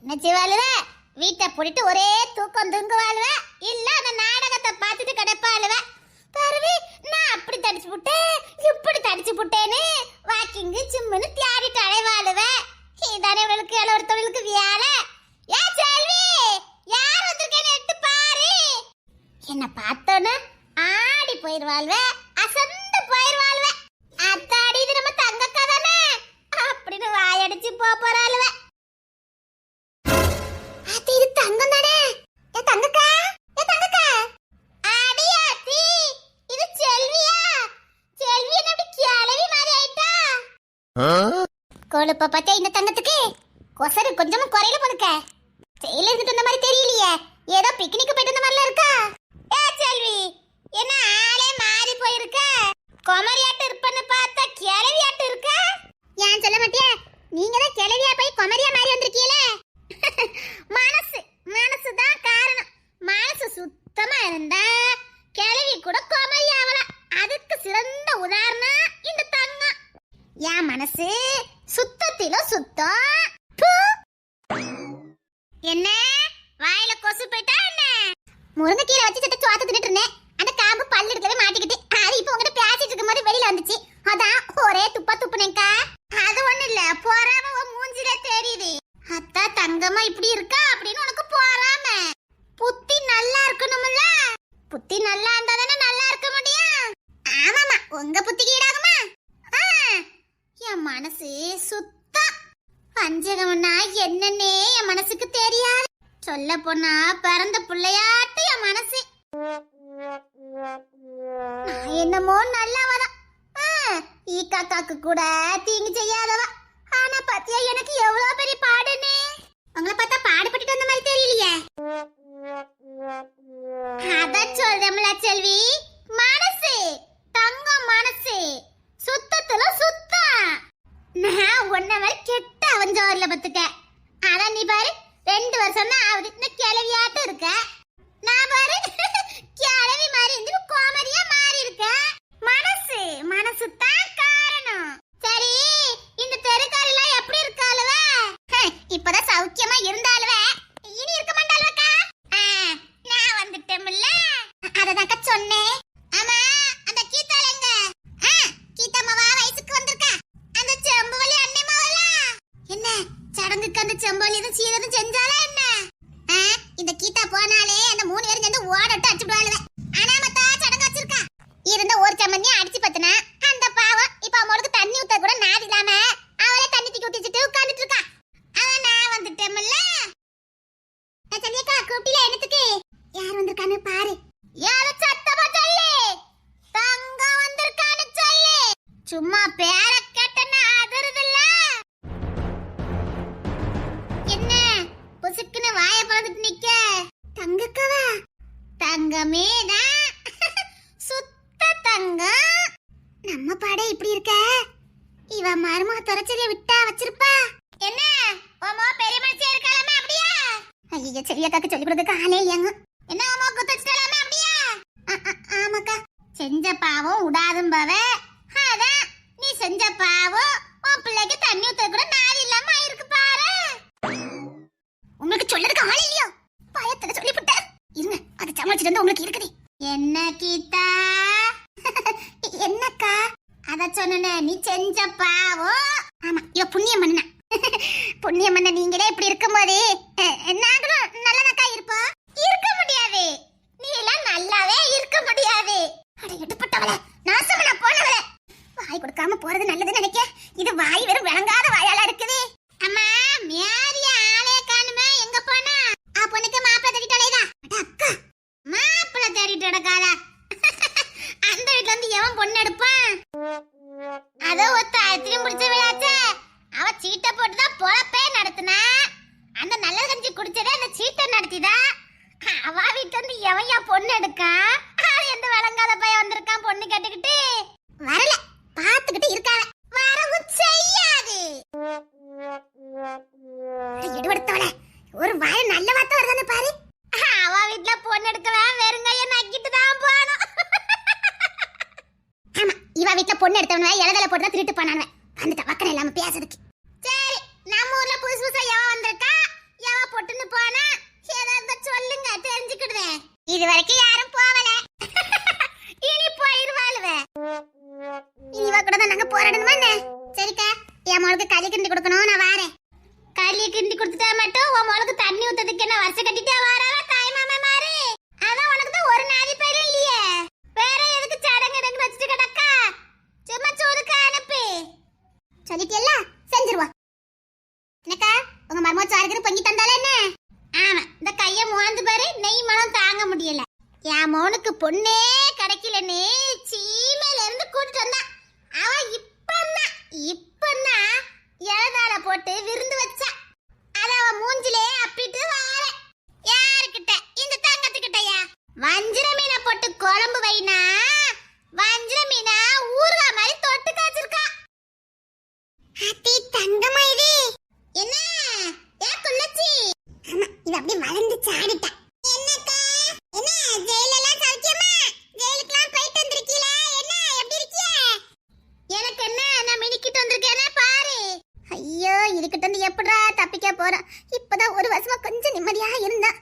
நினைச்சு வாழுவ, வீட்டை போட்டுட்டு ஒரே தூக்கம் தூங்க வாழுவ, இல்ல அந்த நாடகத்தை பார்த்துட்டு கிடப்பாளுவ. பாருவி, நான் அப்படி தடிச்சு புட்டேன் இப்படி தடிச்சு புட்டேன்னு வாக்கிங்கு சிம்முன்னு தியாடிட்டு அலைவாளுவ. இதானே இவளுக்கு ஒரு தொழிலுக்கு வேலை. ஏ செல்வி, யார் வந்திருக்கேன்னு எட்டு பாரு. என்ன பார்த்தோன்னு ஆடி போயிருவாள்வ, அசந்து போயிருவாள்வ. அத்தாடி, இது நம்ம தங்கக்கா தானே அப்படின்னு வாயடிச்சு போறாளுவ. இது தங்கம் தானே? ஏ தங்கக்கா, ஏ தங்கக்கா. அடியாத்தி, இது செல்வியா? செல்வி என்ன அப்படி கிளவி மாதிரி ஆயிட்டா? கொழுப்ப பார்த்தா இந்த தங்கத்துக்கு கொசரு கொஞ்சமும் குறையில போதுக்க. செயல இருந்துட்டு வந்த மாதிரி தெரியலையே, ஏதோ பிக்னிக் போயிட்டு வந்த மாதிரிலாம் இருக்கா? ஏ செல்வி, என்ன ஆளே மாறி போயிருக்க? கொமரியாட்டு இருப்பன்னு பார்த்தா கிளவியாட்டு இருக்க. ஏன் சொல்ல மாட்டியா? நீங்க தான் கிளவியா போய் கொமரியா மாறி வந்திருக்கீங்களே. மனசு தான் காரணம். மனசு சுத்தமா இருந்தா கிளவி கூட கொமரி ஆகலாம். அதுக்கு சிறந்த உதாரணம் இந்த தங்கம். என் மனசு சுத்தத்தில சுத்தம். என்ன வாயில கொசு போயிட்டா என்ன? முருங்கைக்கீரை வச்சு சட்ட சோத்து தின்னுட்டு இருந்தேன். அந்த காம்பு பல்லு எடுக்கவே மாட்டிக்கிட்டு அது இப்போ உங்ககிட்ட பேசிட்டு இருக்கும் போது வெளியில வந்துச்சு. அதான் ஒரே துப்புனேக்கா. அது ஒண்ணு இல்ல, போறாம உன் மூஞ்சில தெரியுது. அத்தா தங்கமா இப்படி இருக்கா அப்படின்னு உனக்கு போறாம. புத்தி நல்லா இருக்கணும்ல. புத்தி நல்லா இருந்தா தானே நல்லா இருக்க முடியும். ஆமாமா, உங்க புத்திக்கு ஈடாகுமா? என் மனசு சுத்தம். பஞ்சகம்னா என்னன்னே என் மனசுக்கு தெரியாது. சொல்ல போனா பிறந்த பிள்ளையாட்டு என் மனசு. நான் என்னமோ நல்லவதான், ஈக்காக்காக்கு கூட தீங்கு செய்யாதவா. ஆனா பத்தியா எனக்கு எவ்வளவு பெரிய பாடுன்னு. உங்களை பார்த்தா பாடுபட்டுட்டு வந்த மாதிரி தெரியலையே. அதான் சொல்றேன்ல செல்வி, மனசு தங்கம், மனசு சுத்தத்துல சுத்தம். நான் உன்ன மாதிரி கெட்ட அவஞ்சோர்ல பத்துக்க. ஆனா நீ பாரு, 2 வருஷம் தான் ஆகுது இந்த கிளவியாட்டு இருக்க. நான் பாரு கிளவி மாதிரி இருந்து கோமரியா மாறி இருக்க. மனசு மனசு தான் காரணம். சரி, இந்த தெருக்காரெல்லாம் எப்படி இருக்காளுவ? இப்பதான் சௌக்கியமா இருந்தாளுவ, இனி இருக்க மாட்டாளுவக்கா. நான் வந்துட்டேன்ல, அததாக்கா சொன்னேன். ஆமா, அந்த கீதால எங்க? கீதாமாவா வயசுக்கு வந்திருக்கா? அந்த செம்புவலி அண்ணிமாவல என்ன சடங்குக்கு அந்த செம்புவலி எதுவும் சீரதும் செஞ்சாலா என்ன? இந்த கீதா போனாலே அந்த 3 பேரும் சேர்ந்து ஓடட்டு அடிச்சுடுவாளுவ. அனாமத்தா சடங்கு வச்சிருக்கா. இருந்த ஒரு சம்மந்தி அடிச்சு பத்துனா அந்த பாவம் இப்ப அவங்களுக்கு தண்ணி ஊத்த கூட நாதி இல்லாம அவளே தண்ணி தூக்கி ஊத்திட்டு உட்கார்ந்துட்டு இருக்கா. அதான் நான் வந்துட்டேன்ல. சந்தியக்கா கூப்பிட்டில என்னத்துக்கு? யார் வந்திருக்கான்னு பாரு. யார சத்தமா சொல்லு. தங்கம் வந்திருக்கான்னு சொல்லு. சும்மா பேர கேட்டனா அதறதில்ல. என்ன புசுக்குன்னு வாயை பறந்துட்டு நிக்க? தங்கக்கவா? தங்கமே தான், சுத்த தங்கம். நம்ம பாட இப்படி இருக்க, இவ மருமக தொலைச்சலிய விட்டா வச்சிருப்பா. என்ன ஓமோ பெரிய மனுஷியா இருக்காளாமே அப்படியா? ஐயோ, செல்வியக்காக்கு சொல்லி கொடுக்க ஆளே இல்லையாங்க. என்ன ஓமோ குத்தச்சிட்டாலாமே அப்படியா? ஆமாக்கா. செஞ்ச பாவம் உடாதும்பவ. அதான் நீ செஞ்ச பாவம் உன் பிள்ளைக்கு தண்ணி ஊத்த கூட நாதி இல்லாம ஆயிருக்கு பாரு. உங்களுக்கு சொல்லறதுக்கு ஆள் இல்லையோ? பயத்துல சொல்லிவிட்ட. இருங்க, அது சமாளிச்சுட்டு வந்து உங்களுக்கு இருக்குது. என்ன கீதா? என்னக்கா? அத சொன்னே, நீ செஞ்ச பாவம். ஆமா, இவ புண்ணியம் பண்ண. புண்ணியம் பண்ண நீங்களே இப்படி இருக்கும்போது நாங்களும் நல்லதாக்கா இருப்போம். இருக்க முடியாது, நீ எல்லாம் நல்லாவே இருக்க முடியாது. அட எடுப்பட்டவள, நாசமனா போனவள. வாய் கொடுக்காம போறது நல்லதுன்னு நினைக்க, இது வாய் வெறும் விளங்காத வாயால இருக்குது. அம்மா, மேரிய ஆளே காணுமே, எங்க போனா? பொண்ணுக்கு மாப்பிள்ளை தேடிட்டு அலையுதா? அக்கா, மாப்பிள்ளை தேடிட்டு அடக்காதா? அந்த வீட்டுல இருந்து எவன் பொண்ணு எடுப்பான்? அதோ ஒத்த அத்திரியும் பிடிச்ச விழாச்சே, அவ சீட்டை போட்டுதான் பொழப்பே நடத்தினா. அந்த நல்ல கஞ்சி குடிச்சதே அந்த சீட்டை நடத்திதா. அவ வீட்டுல இருந்து எவையா பொண்ணு எடுக்கா? எந்த விளங்காத பையன் வந்திருக்கான் பொண்ணு கேட்டுக்கிட்டு. வரல, பாத்துக்கிட்டு இருக்காவ, வரவும் செய்யாது. எடுபடுத்தவள, ஒரு வாய நல்ல வார்த்தை வருதானே பாரு. அவ வீட்டுல பொண்ணு எடுக்கவே வெறுங்கைய நக்கிட்டு தான் போனோம். ஆமா, இவ வீட்டுல பொண்ணு எடுத்தவன இலதல போட்டு தான் திருட்டு போனானவன். வந்துட்ட வக்கன இல்லாம பேசுறதுக்கு. சரி, நம்ம ஊர்ல புதுசு புதுசா எவன் வந்திருக்கா, எவன் இது வரைக்கும் யாரும் போகல. இனி போயிருவாளுவ. இனிவா கூட தான் நாங்க போராடணுமா என்ன? சரிக்கா, என் மகளுக்கு களி கிண்டி கொடுக்கணும், நான் வாரேன். களியை கிண்டி கொடுத்துட்டா மட்டும் உன் மகளுக்கு தண்ணி ஊத்ததுக்கு என்ன வருஷம் கட்டிட்டே வாராவா தாய் மாமா மாறு? அதான் உனக்கு தான் ஒரு நாதி பயிரும் இல்லையே. வேற எதுக்கு சடங்கு எனக்கு வச்சுட்டு கிடக்கா? சும்மா சோறுக்கு அனுப்பு. சொல்லிட்டியல்ல, செஞ்சிருவா. என்னக்கா, உங்க மருமக சாருக்கு பொங்கி தந்தால என்ன? ஆமா, இந்த கைய முவாந்து பாரு, நெய் மனம் தாங்க முடியல. என் மோனுக்கு பொண்ணே கிடைக்கலன்னு சீமையில இருந்து கூட்டிட்டு வந்தா. அவ இப்பன்னா எழுதால போட்டு விருந்து வச்சா. அத அவ மூஞ்சிலே அப்பிட்டு வார. யாருக்கிட்ட? இந்த தங்கத்துக்கிட்டயா? வஞ்சிர மீனை போட்டு குழம்பு வைனா, வஞ்சிர மீனா ஊறுகா மாதிரி தொட்டு காய்ச்சிருக்கா. அத்தி தங்கமா இது என்ன? ஏ குள்ளச்சி, ஆமா இது அப்படியே வளர்ந்து சாடிட்டா. என்னக்கா, என்ன ஜெயிலெல்லாம் சௌக்கியமா? ஜெயிலுக்குலாம் போயிட்டு வந்திருக்கீல, என்ன எப்படி இருக்கிய? எனக்கு என்ன, நான் மினிக்கிட்டு வந்திருக்கேனே பாரு. ஐயோ, இதுக்கிட்ட இருந்து எப்படா தப்பிக்க போறேன்? இப்பதான் ஒரு வருஷமா கொஞ்சம் நிம்மதியா இருந்தேன்.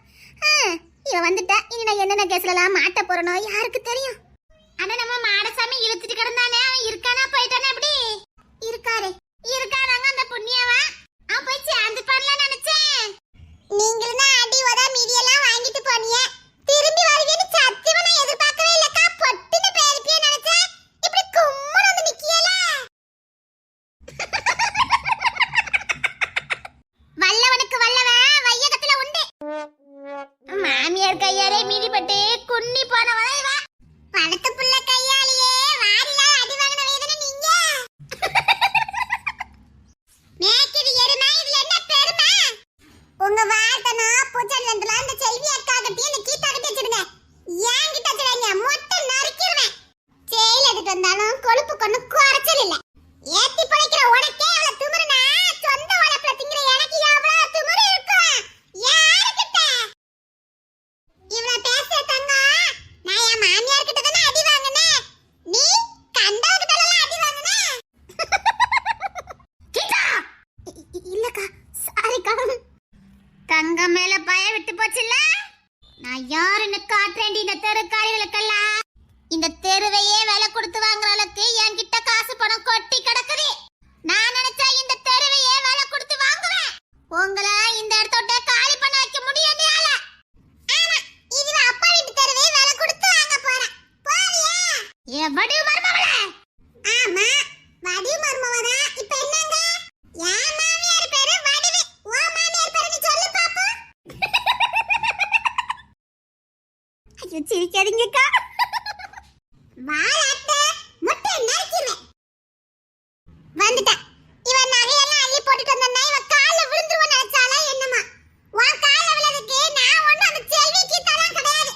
இவ வந்துட்டா, இனி நான் என்னென்ன கேஸ்லாம் மாட்ட போறனோ யாருக்கு தெரியும்? ஆனா நம்ம மாடசாமி இழுத்துட்டு கிடந்தானே, அவன் இருக்கானா போயிட்டானே? எப்படி இருக்காரு? இருக்கானாங்க அந்த புண்ணியவா? அவன் போய் சேர்ந்து பண்ணலாம் நினைச்சேன். நீங்களும் தான் அடி உத மீடியெல்லாம் வாங்கிட்டு போனீங்க, திரும்பி வருவீன்னு சத்தியமா நான் எதிர்பார்க்கவே இல்லக்கா. பொட்டுன்னு பேருப்பியே நினைச்சேன், இப்படி கும்முன்னு வந்து நிக்கியல. வல்லவனுக்கு வல்லவன் வையகத்துல உண்டு. மாமியார் கையாலே மீடிப்பட்டு குன்னி போனவளா இவ. படத்து புள்ள கையாலேயே வாரில அடி வாங்கின வேதனை நீங்க. மேக்கிது எருமை, இதுல என்ன பெருமை? உங்க வார்த்தனா பூச்சல்ல அந்த செல்வி அக்கா கிட்டே இந்த கீதா கிட்டே வச்சிருங்க. ஏன் கிட்ட வச்சிருங்க, மொட்டை நறுக்கிடுவேன். செயல் எடுத்து வந்தாலும் கொழுப்பு கொண்டு குறைச்சல் இல்ல. ஏத்தி படைக்கிற உனக்கே அவள திமிருனா, சொந்த உழைப்புல திங்கிற எனக்கு எவ்வளவு திமிரு இருக்கும்? யாருக்கிட்ட இவள பேசுற தங்க? நான் என் மாமியார் கிட்ட தானே அடி வாங்கினேன். நீ கண்டவகிட்ட எல்லாம் அடி வாங்கினே? கீதா, இல்லக்கா, சாரிக்கா. தங்கம் மேல பய விட்டு போச்சுல்ல. நான் யாருன்னு காட்டுறேன் இந்த தெருக்காரிகளுக்கெல்லாம். இந்த தெருவையே விலை கொடுத்து வாங்குற அளவுக்கு என்கிட்ட காசு பணம் கொட்டி கிடக்குது. நான் நினைச்சா இந்த தெருவையே விலை கொடுத்து வாங்குவேன். உங்களை இந்த இடத்தோட காலி பண்ண வைக்க முடியாது. ஆமா, இது அப்பா வீட்டு தெருவே விலை கொடுத்து வாங்க போறேன். போறியா? எவடி மர்மவளே? ஆமா, வடி மர்மவதா. இப்போ என்னங்க? என் மாமியார் பேரு வடிவு, உன் மாமியார் பேரு நீ சொல்லு பாப்போம். ஐயோ, சிரிக்காதீங்கக்கா. வாளாட்ட முட்டை நறுக்கிடுவேன். வந்துட்டா. இவன் நகையெல்லாம் அள்ளி போட்டுட்டு வந்தா இவன் கால்ல விழுந்துருவான்னு நினைச்சாலா என்னமா? உன் கால்ல விழுறதுக்கு நான் ஒண்ணு அந்த செல்விக்கு தரலாம் கிடையாது.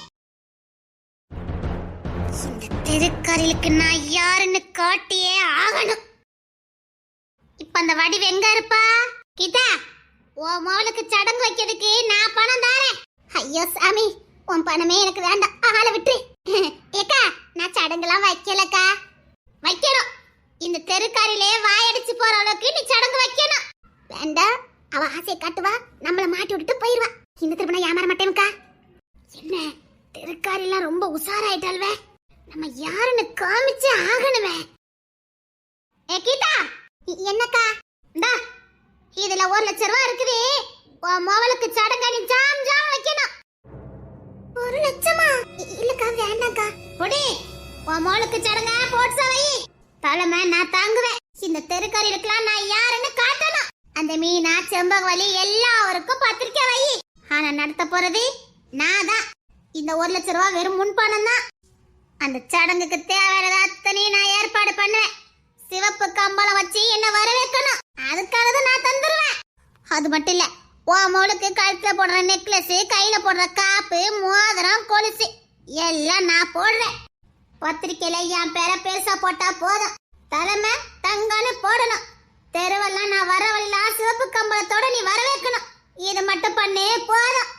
இந்த தெருக்காரிகளுக்கு நான் யாருன்னு காட்டியே ஆகணும். இப்ப அந்த வடிவு எங்க இருப்பா? கீதா, உன் மகளுக்கு சடங்கு வைக்கிறதுக்கு நான் பணம் தாரேன். ஐயோ சாமி, உன் பணமே எனக்கு வேண்டாம், ஆளை விட்டு. ஏக்கா, நான் சடங்குலாம் வைக்கலக்கா. வைக்கணும். இந்த தெருக்காரிலே வாயடிச்சு போற அளவுக்கு நீ சடங்கு வைக்கணும். வேண்டாம், அவ ஆசையை காட்டுவா, நம்மள மாட்டி விட்டுட்டு போயிருவா. இந்த திருப்பி ஏமாற மாட்டேன்க்கா. என்ன தெருக்காரிலாம் ரொம்ப உசாராயிட்டாள்வே, நம்ம யாருன்னு காமிச்சு ஆகணுமே. ஏ கீதா, என்னக்கா? இந்தா, இதுல 1 லட்சம் ரூபாய் இருக்குது. உன் மகளுக்கு சடங்கு நீ ஜாம் ஜாம் வைக்கணும். 1 லட்சமா? இல்லக்கா, வேண்டாம்க்கா. பொடி, உன் மகளுக்கு சடங்கா போட்சா வை. தலைமை நான் தாங்குவேன். இந்த தெருக்காரிகளுக்கெல்லாம் நான் யாருன்னு காட்டணும். அந்த மீனா செம்பகவலி எல்லாருக்கும் பத்திரிக்கை வை. ஆனா நடத்த போறது நான் தான். இந்த 1 லட்சம் ரூபாய் வெறும் முன்பணம் தான். அந்த சடங்குக்கு தேவையானது அத்தனையும் நான் ஏற்பாடு பண்ணுவேன். சிவப்பு கம்பளம் வச்சு என்ன வரவேற்கணும். அதுக்காக தான் நான் தந்துருவேன். அது மட்டும் இல்ல, உன் மகளுக்கு கழுத்துல போடுற நெக்லஸ், கையில போடுற காப்பு, மோதிரம், கொலுசு எல்லாம் நான் போடுறேன். பத்திரிக்கையில என் பேரை பெருசா போட்டா போதும். தலைமை தங்கன்னு போடணும். தெருவெல்லாம் நான் வர வழியில சிவப்பு கம்பளத்தோட நீ வரவேற்கணும். இது மட்டும் பண்ணு போதும்.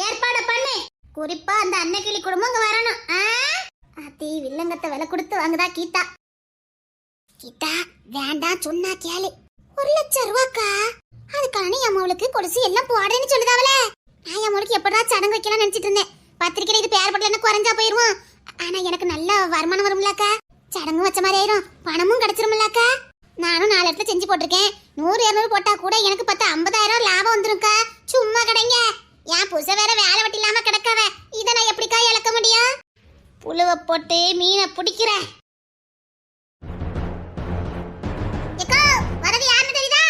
ஏற்பாடு பண்ணு. குறிப்பா அந்த அன்னைக்கிளி குடும்பம் இங்க வரணும். அத்தி வில்லங்கத்தை விலை கொடுத்து வாங்குதா கீதா. கீதா, வேண்டாம் சொன்னா கேளு. 1 லட்சம் ரூபாக்கா? அதுக்கான என் மவளுக்கு கொலுசு எல்லாம் போடுறேன்னு சொல்லுதாவல. நான் என் முழுக்கு எப்படா சடங்கு வைக்கலாம் நினைச்சிட்டு இருந்தேன். பத்திரிக்கையில இது பேர் பட்டல குறைஞ்சா போயிருவோம். ஆனா எனக்கு நல்ல வருமானம் வரும்லக்கா. சடங்கு வச்ச மாதிரி ஆயிரும், பணமும் கிடைச்சிருமில்லக்கா. நானும் 4 இடத்துல செஞ்சு போட்டிருக்கேன். 100 200 போட்டா கூட எனக்கு 50,000 லாபம் வந்துரும்க்கா. சும்மா கிடைங்க. என் புருஷ வேற வேலை வெட்டி இல்லாம கிடக்காவ. இதை நான் எப்படிக்கா இழக்க முடியும்? புழுவை போட்டு மீனை பிடிக்கிறேன். ஏக்கா, வரது யாருன்னு தெரியுதா?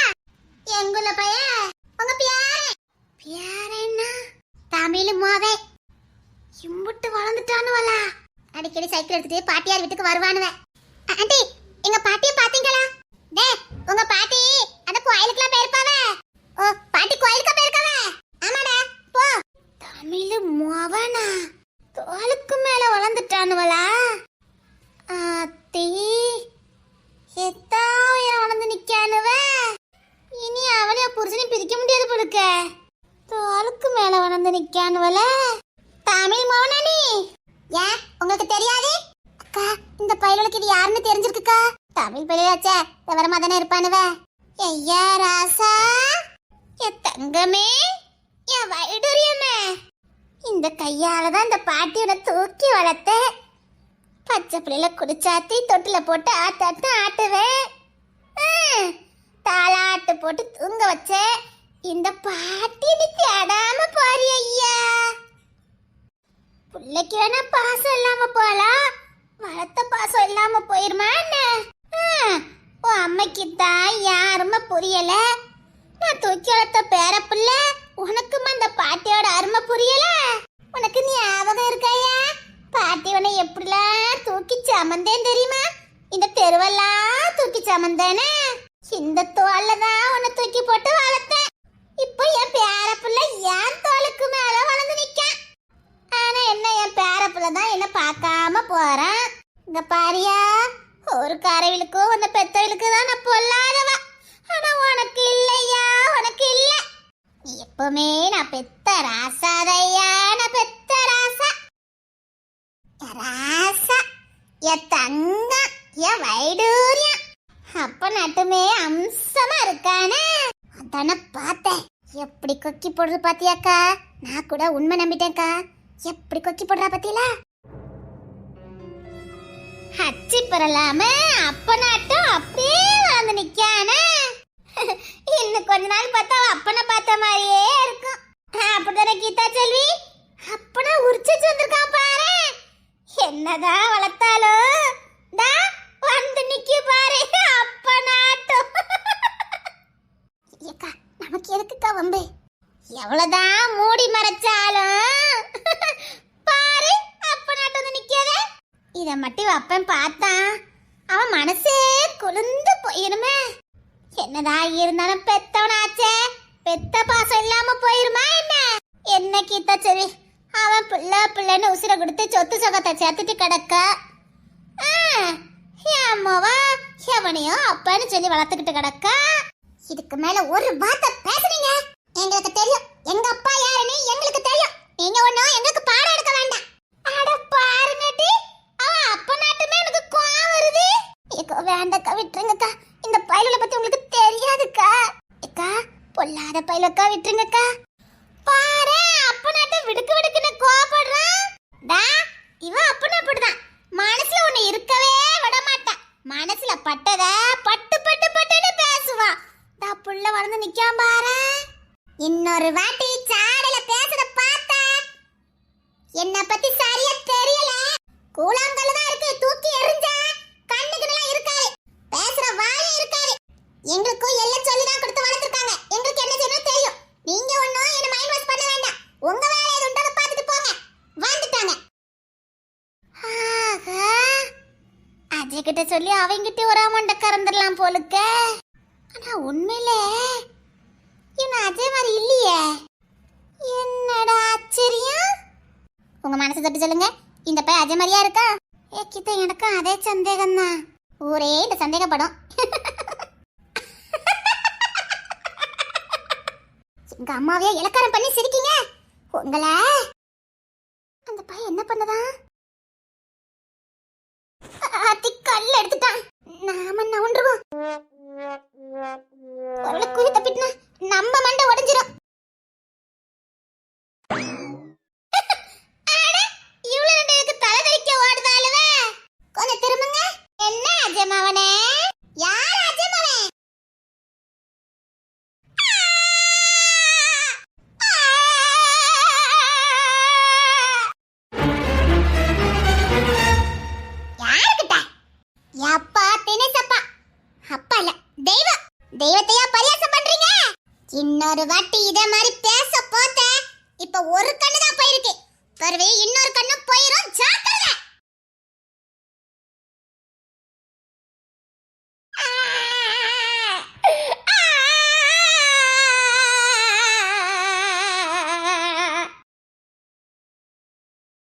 எங்குள்ள பையன் உங்க பியாரேன்னா தமிழ் மோவே இம்புட்டு வளர்ந்துட்டானுவல. அடிக்கடி சைக்கிள் எடுத்துட்டு பாட்டியார் வீட்டுக்கு வருவானுவ. ஆண்டி, எங்க பாட்டியை பாத்தீங்களா? டே, உங்க பாட்டி அந்த கோயிலுக்குலாம் போயிருப்பாவ. ஓ, பாட்டி கோயிலுக்கு போயிருக்காவ. ஆமாடா, போ. தமிழ் மோவனா தோலுக்கு மேல வளர்ந்துட்டானுவலா? ஆத்தி, எத்தா உயரம் வளர்ந்து நிக்கானுவ. இனி அவளைய புருஷனையும் பிரிக்க முடியாது போலுக்க. தோலுக்கு மேல வளர்ந்து நிக்கானுவல. தமிழ் மோவனா நீ? ஏன் உங்களுக்கு தெரியாது? அக்கா, இந்த பையலுக்கு இது யாருன்னு தெரிஞ்சிருக்குக்கா. தமிழ் பையலாச்சே, விவரமா தானே இருப்பானுவ. ஐயா ராசா, என் தங்கமே, என் வைடூரியமே, இந்த கையால தான் இந்த பாட்டியோட தூக்கி வளர்த்த. பச்சை பிள்ளைல குடிச்சாத்தி தொட்டில போட்டு ஆட்டாட்டு ஆட்டுவேன். தாளாட்டு போட்டு தூங்க வச்ச இந்த பாட்டி நீ தேடாம போறி ஐயா. பிள்ளைக்கு வேணா பாசம் இல்லாம போலாம், வளர்த்த பாசம் இல்லாம போயிருமா என்ன? உன் அம்மைக்கு தான் யாருமே புரியல. நான் தூக்கி வளர்த்த பேர பிள்ளை உனக்குமா இந்த பாட்டியோட அருமை புரியல? உனக்கு ஞாபகம் இருக்காயா? பாட்டி உன்னை எப்படிலாம் தூக்கி சமந்தேன் தெரியுமா? இந்த தெருவெல்லாம் தூக்கி சமந்தேனே. இந்த தோல்ல தான் உன்னை தூக்கி போட்டு வளர்த்தேன். இப்போ என் பேர பிள்ளை என் தோலுக்கு மேல வளர்ந்து நிக்கான். ஆனா என்ன, என் பேர பிள்ளை தான் என்ன பார்க்காம போறான். இங்க பாரியா, ஒரு காரவிலுக்கும் அந்த பெத்தவிலுக்கு தான் நான் பொல்லாதவ. ஆனா உனக்கு இல்லையா, உனக்கு இல்ல. எப்பவுமே நான் பெத்த ராசாதையா, நான் பெத்த ராசா. ராசா என் தங்கம், என் வைடூரியம். அப்ப நட்டுமே அம்சமா இருக்கானே, அதான பார்த்தேன். எப்படி கொக்கி போடுறது பாத்தியாக்கா? நான் கூட உண்மை நம்பிட்டேன்க்கா. எப்படி கொக்கி போடுறா பாத்தீங்களா? அச்சி பெறலாம அப்ப நாட்டம் அப்படியே வந்து நிக்கானே. இன்னும் கொஞ்ச நாள் பார்த்தா அப்பனை பார்த்த மாதிரியே இருக்கும். அப்படிதானே கீதா செல்வி? அப்பனா உரிச்சு வந்திருக்கான் பாரு. என்னதான் வளர்த்தாலும் வந்து நிக்க பாரு அப்பனாட்டம். ஏக்கா, நமக்கு எதுக்குக்கா வம்பு? எவ்வளவுதான் மூடி மறைச்சாலும் பாரு அப்பனாட்டம் வந்து நிக்கவே. இத மட்டும் அப்பன் பார்த்தான், அவன் மனசே குளிர்ந்து போயிருமே. என்னதான் இருந்தாலும் பெத்தவனாச்சே, பெத்த பாசம் இல்லாம போயிருமா என்ன? என்ன கீதா சரி, அவன் பிள்ளைன்னு உசிர கொடுத்து சொத்து சொகத்தை சேர்த்துட்டு கிடக்க. அம்மாவா எவனையோ அப்பன்னு சொல்லி வளர்த்துக்கிட்டு கிடக்க. இதுக்கு மேல ஒரு வார்த்தை பேசுறீங்க, எங்களுக்கு தெரியும் எங்க அப்பா யாருன்னு எங்களுக்கு தெரியும். நீங்க ஒண்ணும் எங்களுக்கு பாடம் எடுக்க வேண்டாம். அட பாருங்கடி, அவன் அப்ப நாட்டுமே எனக்கு கோவம் வருது. ஏக்கா வேண்டக்கா, விட்டுருங்கக்கா. இந்த பையல பத்தி உங்களுக்கு தெரியாதுக்கா. ஏக்கா, பொல்லாத பையலக்கா, விட்டுருங்கக்கா. பாரு அப்பனாட்ட விடுக்கு விடுக்குன்னு கோவப்படுறான். டா, இவன் அப்பனா அப்படிதான். மனசுல ஒண்ணு இருக்கவே விட மாட்டான். மனசுல பட்டத பட்டு பட்டு பட்டுன்னு பேசுவான். டா, புள்ள வளர்ந்து நிக்காம பாரு. இன்னொரு வாட்டி சாடல பேசுறத பார்த்தா என்ன பத்தி சரியா தெரியல. கூழாங்கல்ல தான் இருக்கு, தூக்கி எறிஞ்சா கண்ணுக்குலாம் இருக்காது, பேசுற வாயே இருக்காது. எங்களுக்கும் எல்லாம் சொல்லி தான் கொடுத்து வளர்த்துருக்காங்க. எங்களுக்கு என்ன செய்யணும் தெரியும். நீங்க ஒண்ணும் என்ன மைண்ட் வாஷ் பண்ண வேண்டாம். உங்க வேலை எது உண்டோ பார்த்துட்டு போங்க. வந்துட்டாங்க. அஜய் கிட்ட சொல்லி அவங்கிட்ட ஒரு அமௌண்ட கறந்துடலாம் போலுக்க. ஆனா உண்மையிலே என்ன அஜய் மாதிரி இல்லையே. என்னடா ஆச்சரியம்? உங்க மனசை தொட்டு சொல்லுங்க, இந்த பையன் அஜய் மாதிரியா இருக்கா? கிட்ட எனக்கும் அதே சந்தேகம் தான். ஊரே இந்த சந்தேகப்படும். எங்க அம்மாவையே இலக்காரம் பண்ணி சிரிக்கீங்க. உங்களை அந்த பையன் என்ன பண்ணதான்? கல்ல எடுத்துட்டான். நாம நவுண்டுருவோம். குரல குழி தப்பிட்டுனா நம்ம மண்டை உடைஞ்சிரும். இத மாதிரி பேச போத்த இப்ப ஒரு கண்ணு தான் போயிருக்கு. பரவே இன்னொரு கண்ணு போயிரும். ஜாக்கிரதை.